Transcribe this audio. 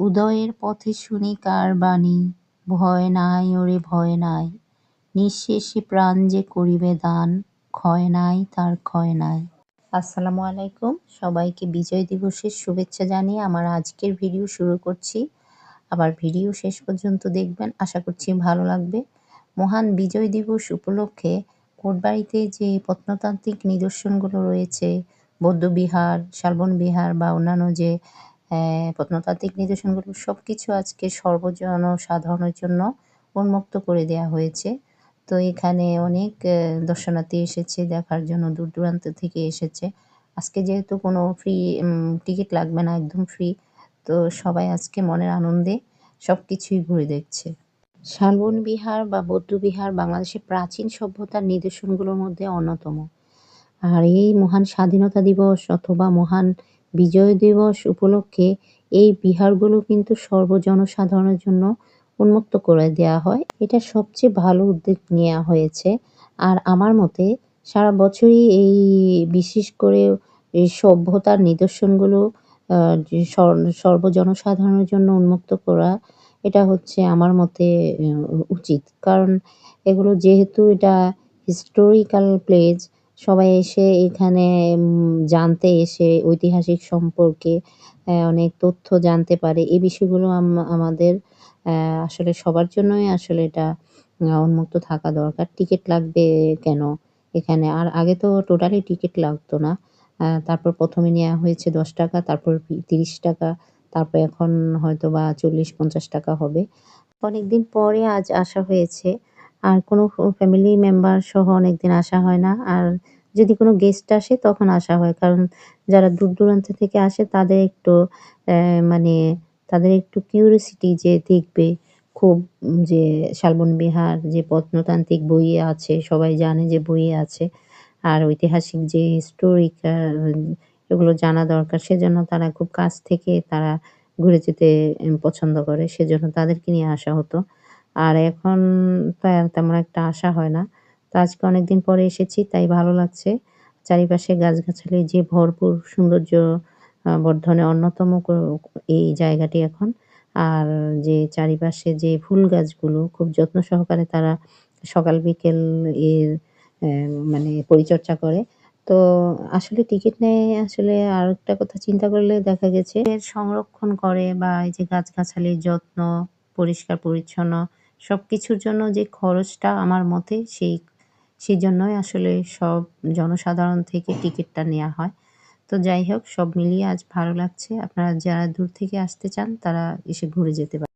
উদয়ের পথে শুনি কার বাণী, ভয় নাই ওরে ভয় নাই, নিঃশেষে প্রাণ যে করিবে দান, ক্ষয় নাই তার ক্ষয় নাই। আসসালামু আলাইকুম, সবাইকে বিজয় দিবসের শুভেচ্ছা জানিয়ে আমার আজকের ভিডিও শুরু করছি। আবার ভিডিও শেষ পর্যন্ত দেখবেন, আশা করছি ভালো লাগবে। মহান বিজয় দিবস উপলক্ষে কোটবাড়িতে যে প্রত্নতান্ত্রিক নিদর্শনগুলো রয়েছে, বৌদ্ধবিহার, শালবন বিহার বা অন্যান্য যে প্রত্নতাত্ত্বিক নিদর্শনগুলো সব কিছু আজকে সর্বজনসাধারণের জন্য উন্মুক্ত করে দেওয়া হয়েছে। তো এখানে অনেক দর্শনার্থী এসেছে দেখার জন্য, দূর দূরান্ত থেকে এসেছে। আজকে যেহেতু কোনো ফ্রি টিকিট লাগবে না, একদম ফ্রি, তো সবাই আজকে মনের আনন্দে সব কিছুই ঘুরে দেখছে। শালবন বিহার বা বৌদ্ধবিহার বাংলাদেশের প্রাচীন সভ্যতার নিদর্শনগুলোর মধ্যে অন্যতম। আর এই মহান স্বাধীনতা দিবস অথবা মহান বিজয় দিবস উপলক্ষে এই বিহারগুলো কিন্তু সর্বজনসাধারণের জন্য উন্মুক্ত করে দেওয়া হয়। এটা সবচেয়ে ভালো উদ্যোগ নেওয়া হয়েছে। আর আমার মতে সারা বছরই এই বিশেষ করে এই সভ্যতার নিদর্শনগুলো যে সর্বজনসাধারণের জন্য উন্মুক্ত করা, এটা হচ্ছে আমার মতে উচিত। কারণ এগুলো যেহেতু এটা হিস্টোরিক্যাল প্লেস, সবাই এসে এখানে জানতে এসে ঐতিহাসিক সম্পর্কে অনেক তথ্য জানতে পারে। এই বিষয়গুলো আমাদের আসলে সবার জন্যই আসলে এটা উন্মুক্ত থাকা দরকার। টিকিট লাগবে কেন এখানে? আর আগে তো টোটালি টিকিট লাগতো না। তারপর ১ম এ নেয়া হয়েছে ৳১০, তারপর ৳৩০, তারপর এখন হয়তোবা ৳৪০-৫০ হবে। অনেকদিন পরে আজ আসা হয়েছে। আর কোনো ফ্যামিলি মেম্বার সহ অনেকদিন আসা হয় না। আর যদি কোনো গেস্ট আসে তখন আসা হয়। কারণ যারা দূর-দূরান্ত থেকে আসে তাদের একটু মানে তাদের একটু কিউরিওসিটি যে দেখবে খুব, যে শালবন বিহার যে প্রত্নতান্ত্রিক বইয়ে আছে, সবাই জানে যে বইয়ে আছে। আর ঐতিহাসিক যে হিস্টোরিক এগুলো জানা দরকার। সেজন্য তারা খুব কাছ থেকে তারা ঘুরে যেতে পছন্দ করে। সেজন্য তাদেরকে নিয়ে আসা হতো। আর এখন তো তেমন একটা আসা হয় না। তো আজকে অনেকদিন পরে এসেছি, তাই ভালো লাগছে। চারিপাশে গাছগাছালি যে ভরপুর সৌন্দর্য বর্ধনের অন্যতম এই জায়গাটি এখন। আর যে চারিপাশে যে ফুল গাছগুলো খুব যত্ন সহকারে তারা সকাল বিকেল এর মানে পরিচর্যা করে। তো আসলে টিকিট নেয় আসলে আরেকটা কথা চিন্তা করলে দেখা গেছে এর সংরক্ষণ করে বা এই যে গাছগাছালির যত্ন, পরিষ্কার পরিচ্ছন্ন সবকিছুর জন্য যে খরচটা আমার মতে সেজন্যই আসলে সব জনসাধারণ থেকে টিকিটটা নেয়া হয়। তো যাই হোক, সব মিলিয়ে আজ ভালো লাগছে। আপনারা যারা দূর থেকে আসতে চান তারা এসে ঘুরে যেতে পারেন।